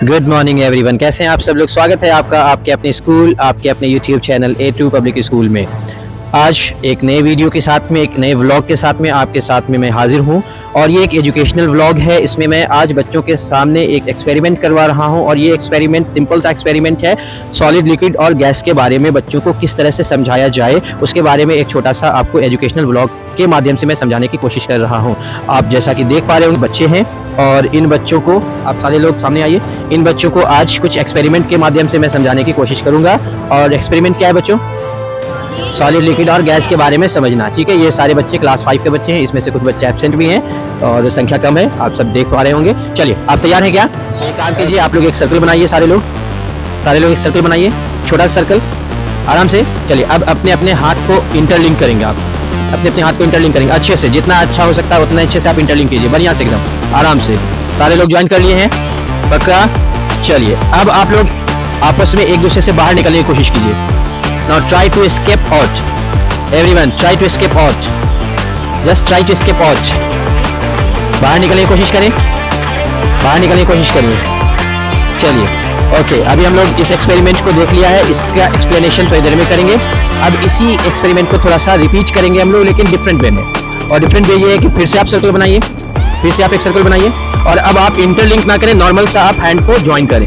Good morning everyone, कैसे हैं आप सब लोग। स्वागत है आपका आपके अपने स्कूल, आपके अपने YouTube channel A2 public school में। आज एक नए वीडियो के साथ में, एक नए व्लॉग के साथ में आपके साथ में मैं हाजिर हूं और ये एक एजुकेशनल व्लॉग है। इसमें मैं आज बच्चों के सामने एक एक्सपेरिमेंट करवा रहा हूं और ये एक्सपेरिमेंट सिंपल सा एक्सपेरिमेंट है। सॉलिड, लिक्विड और गैस के बारे में बच्चों को किस तरह से समझाया जाए उसके बारे में एक छोटा सा आपको एजुकेशनल व्लॉग के माध्यम से मैं समझाने की कोशिश कर रहा हूँ। आप जैसा कि देख पा रहे होंगे बच्चे हैं और इन बच्चों को, आप सारे लोग सामने आइए, इन बच्चों को आज कुछ एक्सपेरिमेंट के माध्यम से मैं समझाने की कोशिश करूंगा। और एक्सपेरिमेंट क्या है बच्चों? सॉलिड, लिक्विड और गैस के बारे में समझना। ठीक है, ये सारे बच्चे क्लास 5 के बच्चे हैं, इसमें से कुछ बच्चे एब्सेंट भी हैं और संख्या कम है, आप सब देख पा रहे होंगे। चलिए, आप तैयार हैं क्या? एक काम कीजिए, आप लोग एक सर्कल बनाइए, सारे लोग एक सर्कल बनाइए, छोटा सा सर्कल, आराम से। चलिए, अब अपने अपने हाथ को इंटरलिंक करेंगे, आप अपने अपने हाथ को इंटरलिंक करेंगे अच्छे से, जितना अच्छा हो सकता है उतना अच्छे से आप इंटरलिंक कीजिए, बढ़िया से एकदम आराम से। सारे लोग ज्वाइन कर लिए हैं? पक्का? चलिए, अब आप लोग आपस में एक दूसरे से बाहर निकलने की कोशिश कीजिए। Now try to escape out. Everyone, try to escape out. Just try to escape out. बाहर निकलने की कोशिश करें, बाहर निकलने की कोशिश करिए। चलिए, ओके, अभी हम लोग इस एक्सपेरिमेंट को देख लिया है, इसका एक्सप्लेनेशन थोड़ी देर में करेंगे। अब इसी एक्सपेरिमेंट को थोड़ा सा रिपीट करेंगे हम लोग, लेकिन डिफरेंट वे में। और डिफरेंट वे ये है कि फिर से आप सर्कल बनाइए, फिर से आप एक सर्कल बनाइए और अब आप इंटरलिंक ना करें, नॉर्मल सा आप हैंड को ज्वाइन करें,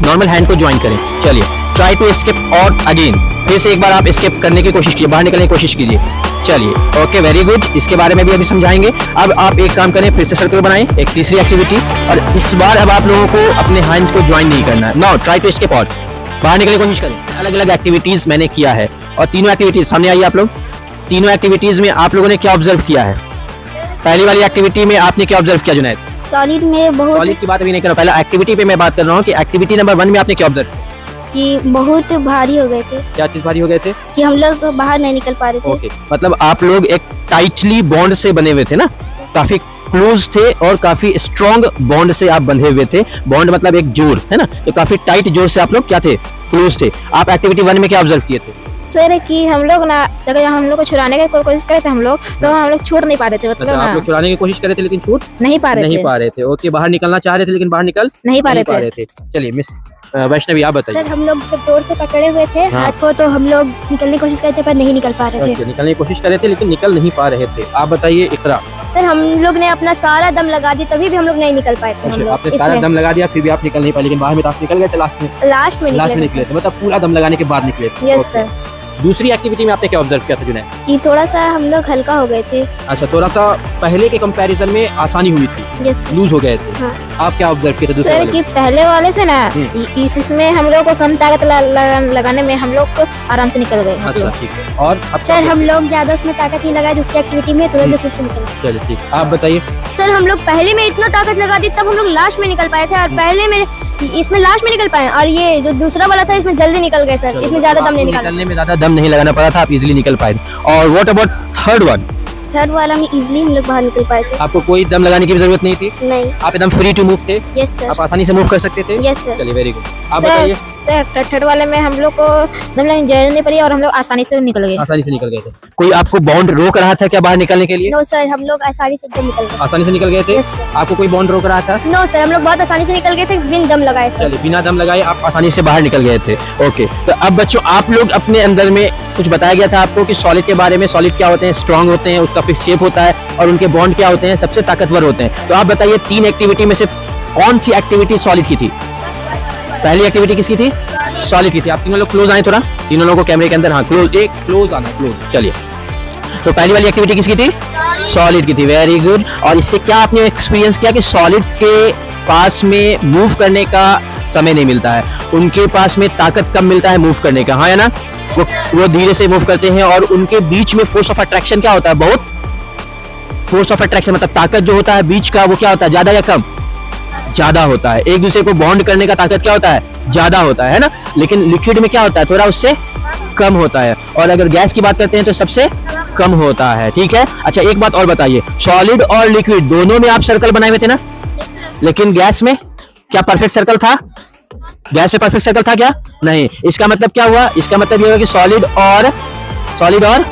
नॉर्मल हैंड को ज्वाइन करें। चलिए, try to escape out again, फिर से एक बार आप एस्केप करने की कोशिश कीजिए, बाहर निकलने की कोशिश कीजिए। चलिए, ओके, वेरी गुड, इसके बारे में भी अभी समझाएंगे। अब आप एक काम करें, फिर से सर्कल बनाएं, एक तीसरी एक्टिविटी, और इस बार अब आप लोगों को अपने हैंड को ज्वाइन नहीं करना है। Now try to escape out, बाहर निकलने की कोशिश करें। अलग अलग एक्टिविटीज मैंने किया है और तीनों एक्टिविटीज सामने आइए आप लोग। तीनों एक्टिविटीज में आप लोगों ने क्या ऑब्जर्व किया है? पहली वाली एक्टिविटी में आपने क्या ऑब्जर्व किया जुनैद? सॉलिड में बहुत, सॉलिड की बात अभी नहीं कर रहा हूं, पहले एक्टिविटी पे मैं बात कर रहा हूं कि एक्टिविटी नंबर 1 में आपने क्या ऑब्जर्व किया? कि बहुत भारी हो गए थे। क्या चीज भारी हो गए थे? कि हम लोग बाहर नहीं निकल पा रहे थे। ओके, मतलब आप लोग एक टाइटली बॉन्ड से बने हुए थे ना, काफी क्लोज थे और काफी स्ट्रॉन्ग बॉन्ड से आप बंधे हुए थे। बॉन्ड मतलब एक जोड़ है ना, तो काफी टाइट जोड़ से आप लोग क्या थे? क्लोज थे। आप एक्टिविटी 1 में क्या ऑब्जर्व किए थे? सर कि हम लोग ना, अगर हम लोग को छुड़ाने की कोशिश करे थे हम लोग, तो हम लोग छूट नहीं पा रहे थे। मतलब आप लोग छुड़ाने की कोशिश कर रहे थे लेकिन छूट नहीं पा रहे थे। ओके, बाहर निकलना चाह रहे थे लेकिन बाहर निकल नहीं पा रहे थे। चलिए, मिस वैष्णवी आप बताइए। सर हम लोग जब जोर से पकड़े हुए थे हाथ को, तो हम लोग निकलने की कोशिश करते पर नहीं निकल पा रहे थे। निकलने की कोशिश कर रहे थे लेकिन निकल नहीं पा रहे थे। आप बताइए इकरा। सर हम लोग ने अपना सारा दम लगा दिया, तभी भी हम लोग नहीं निकल पाए थे। हम लोग आपने सारा दम लगा दिया फिर भी आप निकल नहीं पाए, लेकिन बाहर में तो आप निकल गए थे लास्ट में निकले थे, मतलब पूरा दम लगाने के बाद निकले थे। Yes sir. दूसरी एक्टिविटी में आपने क्या ऑब्जर्व किया था जुनैद? कि थोड़ा सा हम लोग हल्का हो गए थे। अच्छा, थोड़ा सा पहले के कंपैरिजन में आसानी हुई थी, यस, लूज हो गए थे। हाँ। आप क्या ऑब्जर्व किए थे दूसरे सर वाले? कि पहले वाले से ना इसमें हम लोग को कम ताकत लगाने में हम लोग को आराम से निकल गए। अच्छा, ठीक है। और सर हम लोग ज्यादा उसमें ताकत नहीं लगाए दूसरी एक्टिविटी में, तो दूसरे से निकल गए। चलिए, ठीक, आप बताइए। सर हम लोग पहले में इतना ताकत लगा दी, तब हम लोग लास्ट में निकल पाए थे, और पहले में इसमें लास्ट में निकल पाए, और ये जो दूसरा वाला था इसमें जल्दी निकल गए सर, इसमें ज्यादा दम नहीं निकलने में ज्यादा दम नहीं लगाना पड़ा था, आप इजीली निकल पाए। और व्हाट अबाउट थर्ड वाला में इजीली हम लोग बाहर निकल पाए थे। आपको कोई दम लगाने की जरूरत नहीं थी? नहीं, आप एकदम फ्री टू मूव थे। यस सर, आप आसानी से मूव कर सकते थे। Yes sir. चलिए, वेरी गुड। आप बताइए। सर थर्ड वाले में हम लोग को दम लगाने की जरूरत नहीं पड़ी और हम लोग आसानी से निकल गए थे। कोई आपको बाउंड रोक रहा था क्या बाहर निकलने के लिए? नो सर, हम लोग आसानी से निकल गए थे। आपको कोई बाउंड रोक रहा था? नो सर, हम लोग बहुत आसानी से निकल गए थे बिना दम लगाए सर। चलिए, बिना दम लगाए आप आसानी से बाहर निकल गए थे। ओके, तो अब बच्चों आप लोग अपने अंदर में कुछ बताया गया था आपको कि सॉलिड के बारे में, सॉलिड क्या होते हैं? स्ट्रांग होते हैं, उसका फिक्स शेप होता है और उनके बॉन्ड क्या होते हैं? सबसे ताकतवर होते हैं। तो आप बताइए, 3 एक्टिविटी में से कौन सी एक्टिविटी सॉलिड की थी? पहली एक्टिविटी किसकी थी? सॉलिड की थी। आप तीनों लोग क्लोज आए थोड़ा, तीनों लोगों को कैमरे के अंदर, हाँ क्लोज, एक क्लोज आना, क्लोज। चलिए, तो पहली वाली एक्टिविटी किसकी थी? सॉलिड की थी, वेरी गुड। और इससे क्या आपने एक्सपीरियंस किया कि सॉलिड के पास में मूव करने का समय नहीं मिलता है, उनके पास में ताकत कम मिलता है मूव करने का, हाँ या ना? वो धीरे से मूव करते हैं और उनके बीच में फोर्स ऑफ अट्रैक्शन क्या होता है? बहुत फोर्स ऑफ अट्रैक्शन मतलब ताकत जो होता है बीच का, वो क्या होता है? ज्यादा या कम? ज्यादा होता है। एक दूसरे को बॉन्ड करने का ताकत क्या होता है? ज्यादा होता है ना? लेकिन लिक्विड में क्या होता है? थोड़ा उससे कम होता है। और अगर गैस की बात करते हैं तो सबसे कम होता है। ठीक है, अच्छा एक बात और बताइए, सॉलिड और लिक्विड दोनों में आप सर्कल बनाए हुए थे ना, लेकिन गैस में क्या परफेक्ट सर्कल था? गैस में परफेक्ट सर्कल था क्या? नहीं। इसका मतलब क्या हुआ? इसका मतलब ये हुआ कि सॉलिड और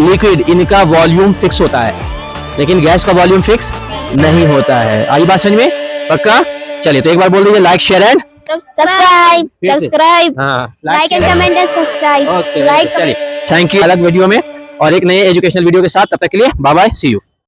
लिक्विड इनका वॉल्यूम फिक्स होता है, लेकिन गैस का वॉल्यूम फिक्स नहीं होता है। आई बात समझ में? पक्का? चलिए तो एक बार बोल दीजिए लाइक शेयर एंड सब्सक्राइब फिर से। सब्सक्राइब हाँ like and comment and subscribe okay like चलिए थैंक यू अलग वीडियो में और एक नए एजुकेशनल वीडियो के साथ, तब तक के लिए बाय बाय, सी यू।